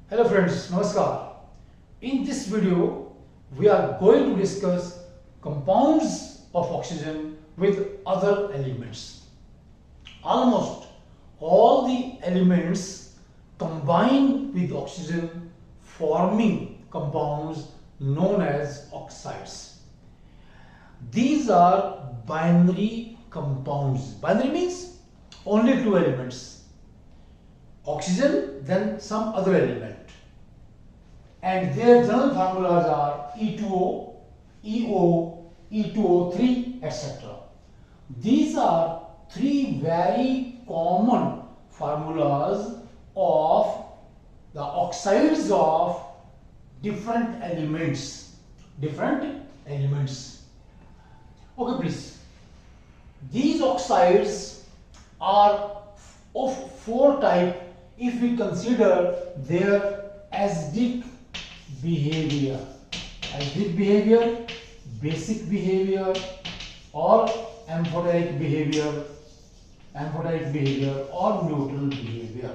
Hello friends, Namaskar. In this video, we are going to discuss compounds of oxygen with other elements. Almost all the elements combine with oxygen, forming compounds known as oxides. These are binary compounds. Binary means only two elements. Oxygen, then some other element. And their general formulas are E2O, EO, E2O3, etc. These are three very common formulas of the oxides of different elements. Okay, please. These oxides are of four types if we consider their acidic behavior, basic behavior, or amphoteric behavior, or neutral behavior.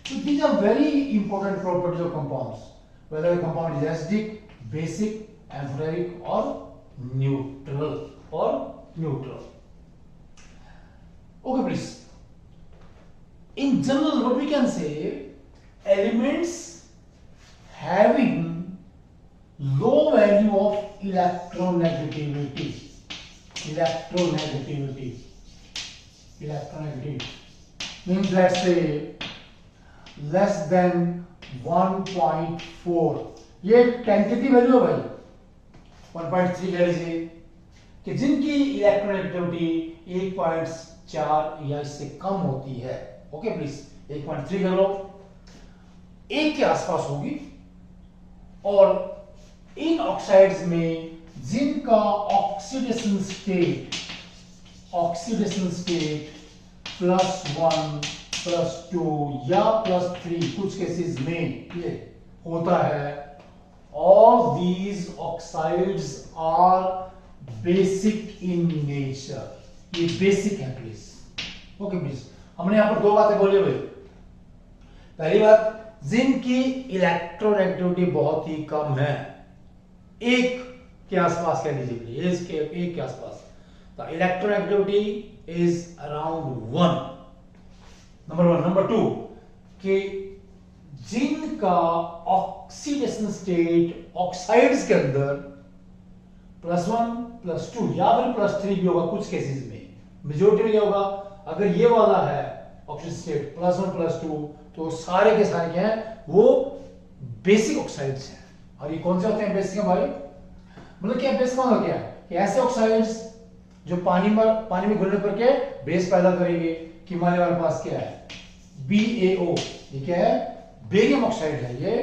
So these are very important properties of compounds, whether a compound is acidic, basic, amphoteric, or neutral. Okay, please. In general, what we can say, elements having low value of electronegativity means, let's say, less than 1.4. ये tentative value है भाई, 1.3 कह लीजिए, कि जिनकी electronegativity 1.4 या इससे कम होती है. ओके प्लीज, 1.3 कर लो, 1 के आसपास होगी. और इन ऑक्साइड्स में जिनका ऑक्सीडेशन स्टेट +1, +2 या +3 कुछ केसेस में ये होता है, all these oxides are basic in nature. ये बेसिक है प्लीज. ओके प्लीज, हमने यहां पर दो बातें बोली भाई. पहली बात, जिनकी इलेक्ट्रोनेगेटिविटी बहुत ही कम है, 1 के आसपास कह लीजिए, एक के आसपास, तो electronegativity is around 1. Number 1. Number 2, कि जिनका ऑक्सीडेशन स्टेट ऑक्साइड्स के अंदर +1, +2 या फिर +3 भी होगा कुछ केसेस में, मेजॉरिटी में क्या होगा, अगर ये वाला है ऑक्सीजन स्टेट +1, +2, तो सारे के सारे क्या हैं, वो बेसिक ऑक्साइड्स हैं. और ये कौन से होते हैं बेसिक भाई? मतलब क्या बेसिक मतलब क्या है, कि ऐसे ऑक्साइड्स जो पानी में घुलने पर क्या बेस पैदा करेंगे. कि मान लीजिए हमारे पास क्या है, BaO, ये क्या है, बेरियम ऑक्साइड है. ये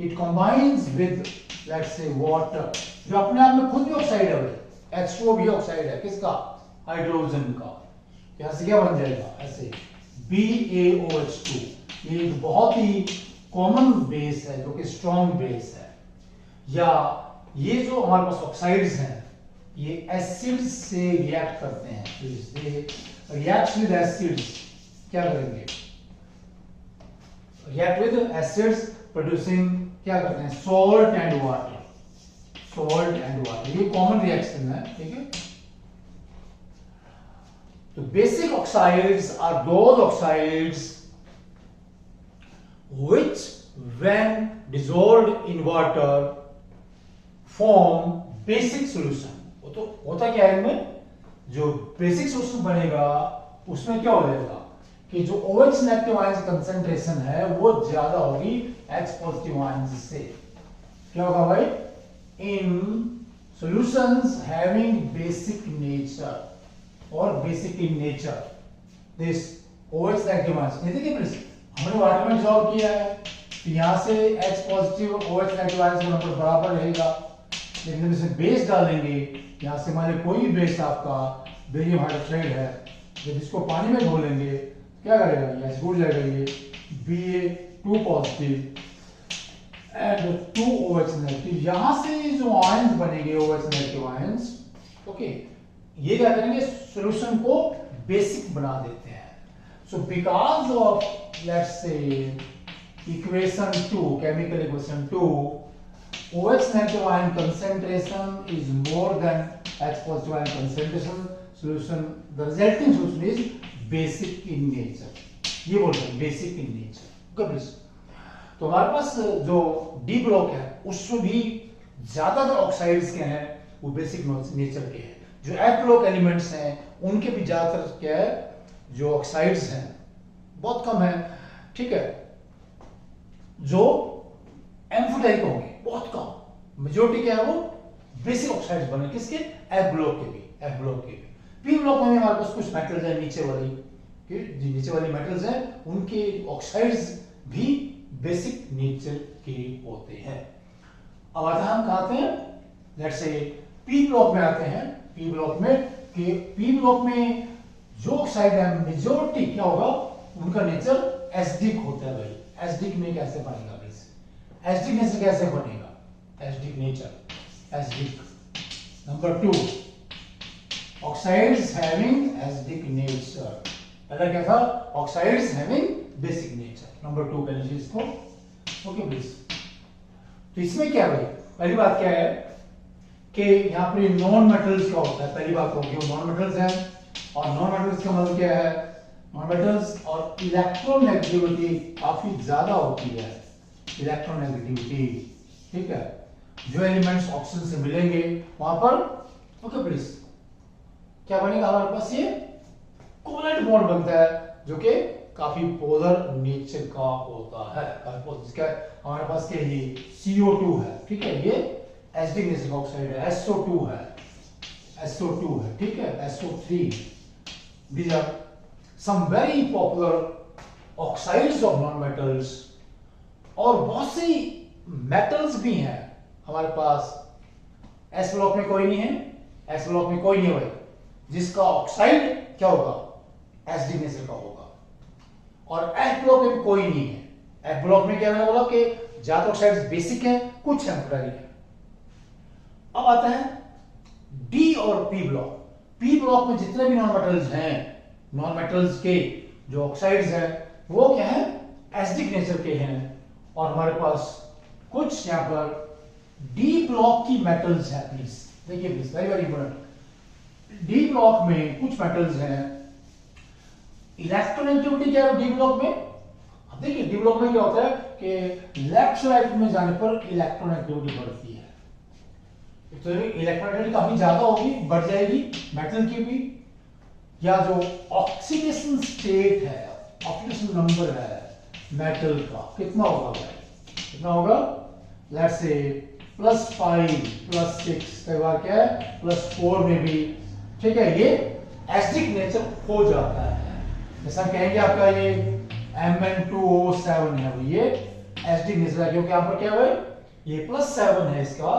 it combines with let's say water, जो अपने आप में खुद भी ऑक्साइड है भाई. H2O भी ऑक्साइड है, किसका, हाइड्रोजन का. यहां से क्या बन जाएगा, ऐसे BaOH2. ये एक बहुत ही कॉमन बेस है, जो कि स्ट्रॉन्ग बेस है. या ये जो हमारे पास ऑक्साइड्स हैं, ये एसिड्स से रिएक्ट करते हैं. रिएक्ट विद एसिड्स, क्या करेंगे, रिएक्ट विद एसिड्स प्रोड्यूसिंग, क्या करते हैं, सॉल्ट एंड वाटर. ये कॉमन रिएक्शन है, ठीक है. तो basic oxides are those oxides which when dissolved in water form basic solution. तो होता क्या है इनमें, जो basic solution बनेगा उसमें क्या हो जाएगा, कि जो OH नेगेटिव आयंस कंसंट्रेशन है वो ज्यादा होगी H पॉजिटिव आयंस से. क्या होगा भाई, in solutions having basic nature और basic in nature, this OH negative ions. देखिए प्लीज, हमने वाटर में डिसॉल्व किया है, तो यहां से H positive OH negative ions का नंबर बराबर रहेगा. लेकिन जब इसमें बेस डालेंगे, यहां से मान लीजिए कोई भी बेस आपका बेरियम हाइड्रोक्साइड है, जब इसको पानी में घोलेंगे क्या करेगा, ये घुल जाएगा, ये Ba2 positive and 2 OH negative. यहां से जो आयंस बनेंगे OH नेगेटिव आयंस, ओके, ये क्या करेंगे, सॉल्यूशन को बेसिक बना देते हैं. So because of let's say equation 2, chemical equation 2, OH negative ion concentration is more than H positive ion concentration, solution, the resulting solution is basic in nature. ये बोलते हैं basic in nature. Okay please. तो हमारे पास जो D block है उसमें भी ज्यादातर ऑक्साइड्स के हैं वो बेसिक नेचर के हैं. जो एफ ब्लॉक एलिमेंट्स हैं उनके भी ज्यादातर क्या है जो ऑक्साइड्स हैं बहुत कम है. ठीक है. जो एम्फोटेरिक होंगे बहुत कम. मेजॉरिटी क्या है वो बेसिक ऑक्साइड्स बने किसके एफ ब्लॉक के भी. एफ ब्लॉक के भी. पी ब्लॉक में हमारे पास कुछ मेटल्स हैं नीचे वाली कि जो नीचे वाली मेटल्स हैं उनके ऑक्साइड्स भी बेसिक नेचर के होते हैं. अब आता हम कहाँ आते हैं लेट्स से पी ब्लॉक में आते हैं. पी ब्लॉक में कि पी ब्लॉक में जो ऑक्साइड है मेजॉरिटी क्या होगा उनका नेचर एसिडिक होता है भाई. एसिडिक में कैसे बनेगा प्लीज. एसिडिक नेचर कैसे बनेगा. Acidic nature acidic. Number 2 oxides having acidic nature. पहला क्या था oxides having basic nature. Number 2 पहले चीज को. Okay please. तो इसमें क्या भाई पहली बात क्या है कि यहाँ पर नॉन मेटल्स का होता है. पहली बात होगी नॉन मेटल्स हैं और नॉन मेटल्स का मतलब क्या है नॉन मेटल्स और इलेक्ट्रोनेगेटिविटी काफी ज्यादा होती है. इलेक्ट्रोनेगेटिविटी. ठीक है. जो एलिमेंट्स ऑक्सीजन से मिलेंगे वहां पर ओके प्लीज क्या बनेगा हमारे पास ये कोवलेंट बॉन्ड बनता है जो कि काफी पोलर नेचर का होता है. जिसका हमारे पास क्या ये CO2 है. ठीक है. ये एसिडिक नेचर का ऑक्साइड है. SO2 है. SO2 है. ठीक है. SO3. These are some very popular oxides of non-metals. और बहुत सी मेटल्स भी हैं हमारे पास. एस ब्लॉक में कोई नहीं है. एस ब्लॉक में कोई नहीं है भाई जिसका ऑक्साइड क्या होगा एसिडिक नेचर का होगा. और एफ ब्लॉक में कोई नहीं है. एफ ब्लॉक में क्या मैंने बोला कि ज्यादा ऑक्साइड्स बेसिक है कुछ टेम्पररी है. अब आता है डी और पी ब्लॉक. पी ब्लॉक में जितने भी नॉन मेटल्स हैं नॉन मेटल्स के जो ऑक्साइड्स हैं वो क्या है एसिडिक नेचर के हैं. और हमारे पास कुछ यहां पर डी ब्लॉक की मेटल्स है. प्लीज देखिए please very very important. D block में कुछ मेटल्स हैं. इलेक्ट्रोनेगेटिविटी क्या है डी ब्लॉक में. अब देखिए डी ब्लॉक में क्या होता है कि लेफ्ट साइड में जाने पर इलेक्ट्रोनेगेटिविटी बढ़ती है. तो इलेक्ट्रोनेगेटिविटी काफी ज्यादा होगी बढ़ जाएगी मेटल की भी. या जो ऑक्सीडेशन स्टेट है ऑक्सीडेशन नंबर है मेटल का कितना होगा भाई. कितना होगा लेट्स से +5 +6 कई बार क्या है +4 में भी. ठीक है. ये एसिडिक नेचर हो जाता है. जैसा कहेंगे आपका ये Mn2O7 है ये एसिडिक नेचर है क्योंकि यहां पर क्या है ये +7 है इसका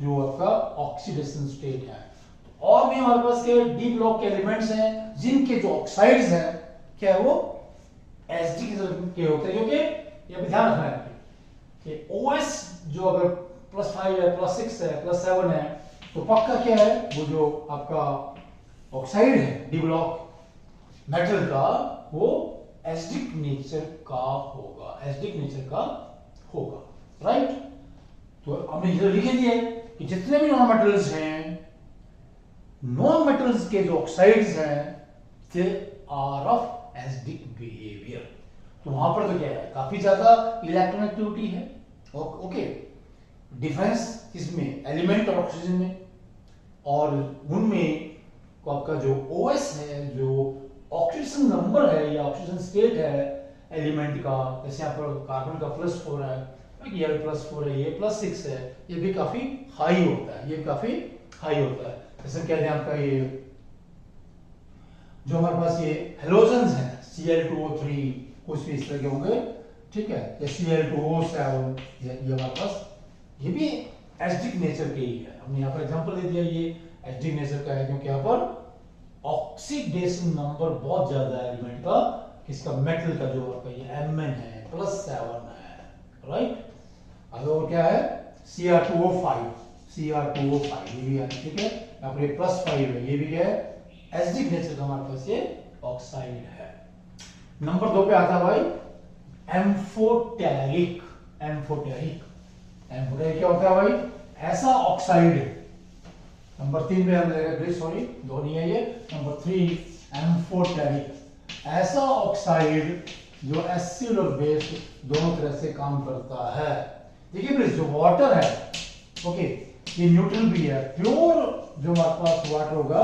जो आपका ऑक्सीडेशन स्टेट है. और भी हमारे पास के डी ब्लॉक के एलिमेंट्स हैं जिनके जो ऑक्साइड्स हैं क्या है वो एसिडिक नेचर के होते हैं. क्योंकि ये भी ध्यान रखना है कि OS जो अगर +5 है +6 है +7 है तो पक्का क्या है वो जो आपका ऑक्साइड है डी ब्लॉक मेटल का वो एसिडिक नेचर का होगा. एसिडिक नेचर का होगा. राइट. तो हमने इधर लिख दिया कि जितने भी नॉन मेटल्स हैं नॉन मेटल्स के जो ऑक्साइड्स हैं they are of acidic behaviour. तो वहां पर तो क्या है काफी ज्यादा इलेक्ट्रोनेगेटिविटी है. ओके. डिफरेंस इसमें एलिमेंट और ऑक्सीजन में और उनमें को आपका जो OS है जो ऑक्सीडेशन नंबर है या ऑक्सीजन स्टेट है एलिमेंट का. जैसे यहाँ पर कार्बन का +4 है ये +4 है ये +6 है ये भी काफी हाई होता है. ये काफी हाई होता है. जैसे कहते हैं आपका ये जो हमारे पास ये हेलोजन्स हैं Cl2O3 कुछ भी इस तरह के होंगे. ठीक है. या Cl2O7 ये हमारे पास ये भी एसिडिक नेचर के ही है. हमने यहाँ पर एग्जांपल दे दिया ये एसिडिक नेचर का है क्योंकि यहाँ पर ऑक्सीडेशन नंबर बहुत ज्यादा है एलिमेंट का. किसका मेटल का जो आपका ये Mn है +7 है. राइट. अब और क्या है Cr2O5 ये भी है. ठीक है. यहाँ पर +5 है ये भी क्या है एसिडिक नेचर का हमारे पास ये ऑक्साइड है. नंबर 2 पे आता है भाई एम्फोटेरिक। एम्फोटेरिक एम्फोटेरिक क्या होता है भाई? ऐसा ऑक्साइड। नंबर 3 पे हम ले रहे हैं, सॉरी दो नहीं है ये। नंबर 3 एम्फोटेरिक, ऐसा ऑक्साइड जो एसिड और बेस दोनों तरह से काम करता है। देखिए प्लीज, जो वाटर है ओके, ये न्यूट्रल भी है। प्योर जो हमारे पास वाटर होगा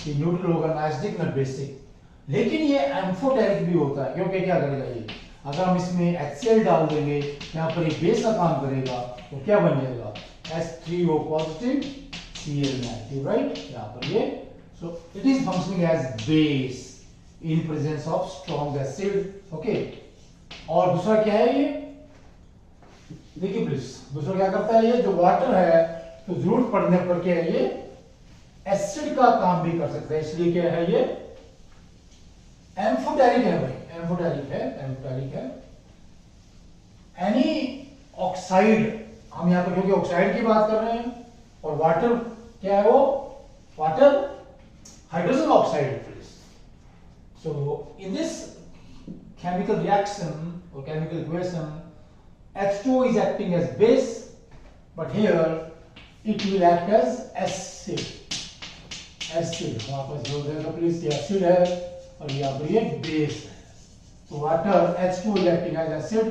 ये न्यूट्रल होगा, ना एसिडिक ना बेसिक। लेकिन ये एम्फोटेरिक भी होता है, क्योंकि क्या करेगा ये, अगर हम इसमें HCl डाल देंगे, यहाँ पर ये बेस का काम करेगा, तो क्या बन जाएगा? H3O positive Cl negative, right? यहाँ पर ये, so it is functioning as base in presence of strong acid. Okay, और दूसरा क्या है ये? देखिए प्लीज, दूसरा क्या करता है ये? जो वाटर है तो जरूरत पड़ने पर क्या है, ये एसिड का काम भी कर सकता है, इसलिए क्या है ये? एम्फोटेरिक है भाई, एम्फोटेरिक है, एम्फोटेरिक है। एनी ऑक्साइड, हम यहां पर क्योंकि ऑक्साइड की बात कर रहे हैं, और वाटर क्या है वो? Water hydrogen oxide. So in this chemical reaction or chemical equation, H2O is acting as base, but here it will act as acid। Acid हमारे पास जो देगा प्लीज, ये एसिड है और यहाँ पर ये बेस है। तो water H2 is acting as acid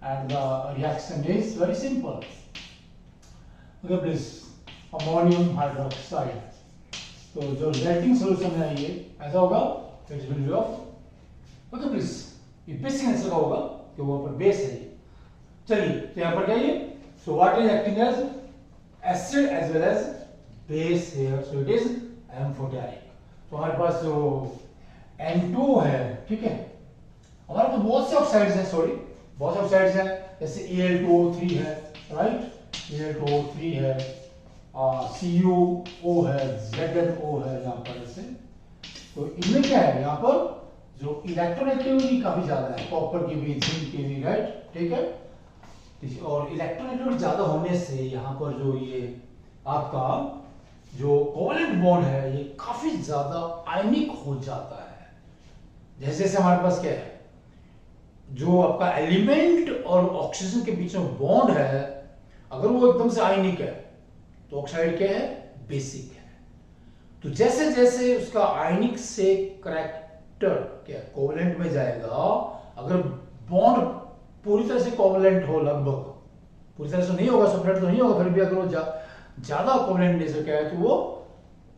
and the reaction is very simple। Okay please, ammonium hydroxide, तो जो रिजल्टिंग सॉल्यूशन है ये ऐसा होगा, it will be of, okay please, ये बेसिक नेचर का होगा कि वो पर बेस है। चलिए, तो यहाँ पर क्या ये? So water is acting as acid as well as base here, so it is amphoteric. तो हमारे पास जो N2 है, ठीक है, हमारे पास बहुत से ऑक्साइड्स हैं, सॉरी बहुत से ऑक्साइड्स हैं, जैसे Al2O3 है, राइट? Al2O3 है, CuO है, ZnO है यहाँ पर ऐसे। तो इनमें क्या है? यहाँ पर जो इलेक्ट्रोनेगेटिविटी काफी ज्यादा है, कॉपर की भी, जिंक की भी, राइट? ठीक है, और इलेक्ट्रोनेगेटिविटी ज्यादा होने से यहाँ पर जो ये आपका जो कोवलेंट बॉन्ड है ये काफी ज्यादा आयनिक हो जाता है। जैसे जैसे हमारे पास क्या है, जो आपका एलिमेंट और ऑक्सीजन के बीच में बॉन्ड है, अगर वो एकदम से आयनिक है तो ऑक्साइड क्या है? बेसिक है। तो जैसे जैसे उसका आयनिक से करैक्टर क्या कोवलेंट में जाएगा, अगर बॉन्ड पूरी तरह से कोवलेंट हो, लगभग पूरी तरह से नहीं होगा, सेपरेट तो नहीं होगा, फिर भी अगर वो ज्यादा कोवलेंट नेचर क्या है, तो वो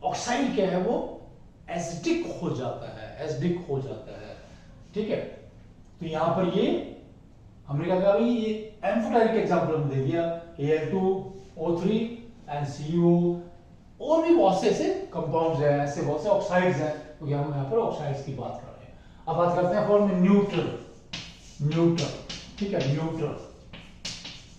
ऑक्साइड क्या है? वो एसिडिक हो जाता है, एसिडिक हो जाता है, ठीक है। तो यहां पर ये हमने क्या कहा भाई, ये एम्फोटेरिक एग्जांपल हमने दे दिया, Al2O3 एंड CuO, और भी बहुत से ऐसे कंपाउंड्स हैं, ऐसे बहुत से ऑक्साइड्स हैं, क्योंकि हम यहाँ पर ऑक्साइड्स की बात कर रहे हैं। अब बात करते हैं फॉर्म में न्यूट्रल, न्यूट्रल, ठीक है, न्यूट्रल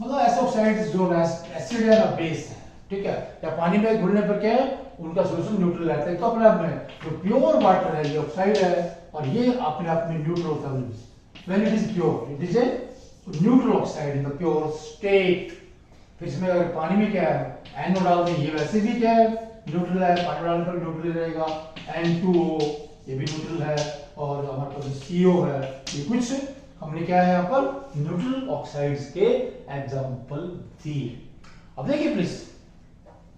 मतलब ऐसे ऑक्साइड्स जो ना एसिड है ना बेस है, ठीक है, या पानी में घुलने पर क्या है, उनका सॉल्यूशन न्यूट्रल रहता है। तो अपने आप में जो प्योर वाटर है ये ऑक्साइड है, और ये अपने आप में न्यूट्रल होता है। When it is pure, it is a neutral oxide in the pure state. फिर इसमें अगर पानी में क्या है, NO डाल दें, ये वैसे भी क्या है, न्यूट्रल है, पानी डालने पर न्यूट्रल रहेगा। N2O ये भी न्यूट्रल है, और हमारे पास CO है, ये कुछ हमने क्या है यहाँ पर न्यूट्रल ऑक्साइड्स के एग्जांपल दिए। अब देखिए प्लीज,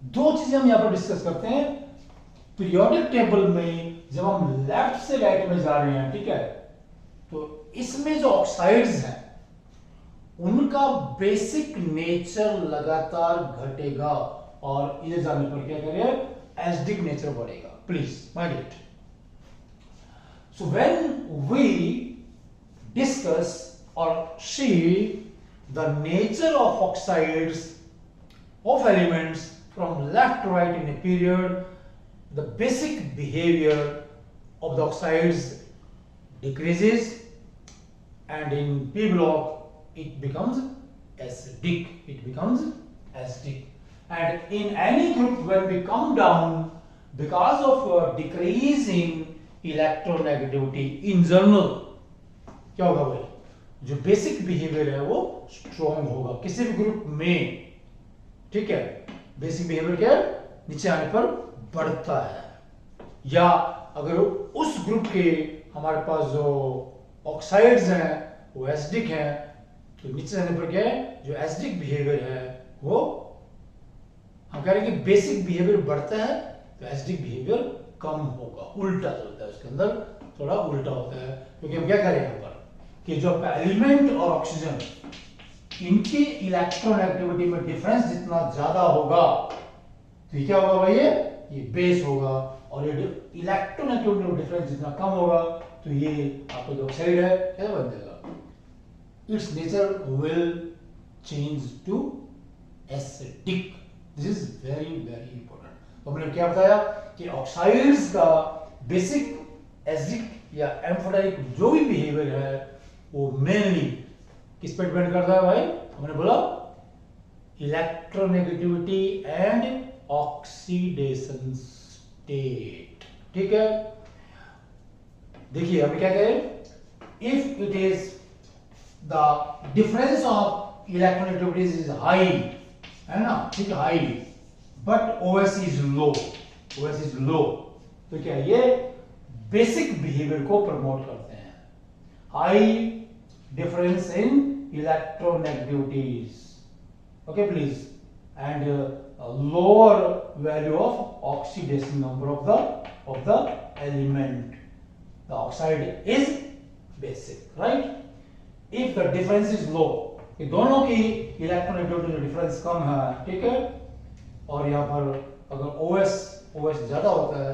दो चीजें हम यहाँ पर डिस्कस करते हैं। पीरियोडिक टेबल में जब हम लेफ्ट से राइट में जा रहे हैं, ठीक है, तो इसमें जो ऑक्साइड्स हैं उनका बेसिक नेचर लगातार घटेगा, और इधर जाने पर क्या करेगा, एसिडिक नेचर बढ़ेगा। Please mind it. So when we discuss or see the nature of oxides of elements from left to right in a period, the basic behavior of the oxides decreases, and in P block it becomes acidic, it becomes acidic. And in any group, when we come down because of decreasing electronegativity in general, क्या होगा भाई, जो basic behaviour है वो strong होगा किसी भी group में, ठीक है। बेसिक बिहेवियर क्या है, नीचे आने पर बढ़ता है, या अगर उस ग्रुप के हमारे पास जो ऑक्साइड्स हैं वो एसिडिक है, तो नीचे जाने पर क्या है, जो एसिडिक बिहेवियर है वो हम कह रहे हैं कि बेसिक बिहेवियर बढ़ता है तो एसिडिक बिहेवियर कम होगा, उल्टा चलता है उसके अंदर, थोड़ा उल्टा होता है। क्योंकि हम क्या करें यहाँ पर कि जो एलिमेंट और ऑक्सीजन इनकी इलेक्ट्रोनेगेटिविटी में डिफरेंस जितना ज्यादा होगा तो ये क्या होगा भाई, ये बेस होगा, और ये इलेक्ट्रोनेगेटिविटी में डिफरेंस जितना कम होगा तो ये आपका जो ऑक्साइड है क्या बन जाएगा, its nature will change to acidic. This is very very important. तो हमने क्या बताया कि ऑक्साइड्स का बेसिक एसिडिक या एम्फोटेरिक जो भी बिहेवियर है वो मेनली किस पे डिपेंड करता है भाई, हमने बोला इलेक्ट्रोनेगेटिविटी एंड ऑक्सीडेशन स्टेट। ठीक है, देखिए अभी क्या कहें, if it is the difference of electronegativity is high, है ना, ठीक है, high, but OS is low, OS is low, तो क्या ये बेसिक बिहेवियर को प्रमोट करते हैं, high difference in electronegativities, okay please, and lower value of oxidation number of the element, the oxide is basic, right? If the difference is low, ये दोनों की electronegativity difference कम है, ठीक है, और यहाँ पर अगर OS ज्यादा होता है,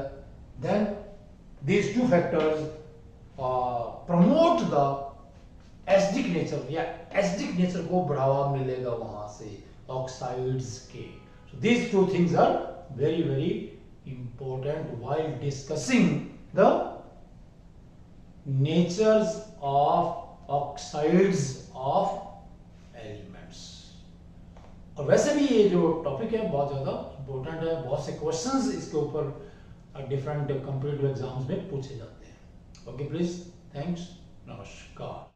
then these two factors promote the acidic nature या एसिडिक नेचर को बढ़ावा मिलेगा वहां से ऑक्साइड्स के। So these two things are very very important while discussing the natures of oxides of elements. और वैसे भी ये जो टॉपिक है बहुत ज्यादा इंपॉर्टेंट है, बहुत से क्वेश्चंस इसके ऊपर डिफरेंट कॉम्पिटिटिव एग्जाम्स में पूछे जाते हैं। ओके प्लीज, थैंक्स, नमस्कार।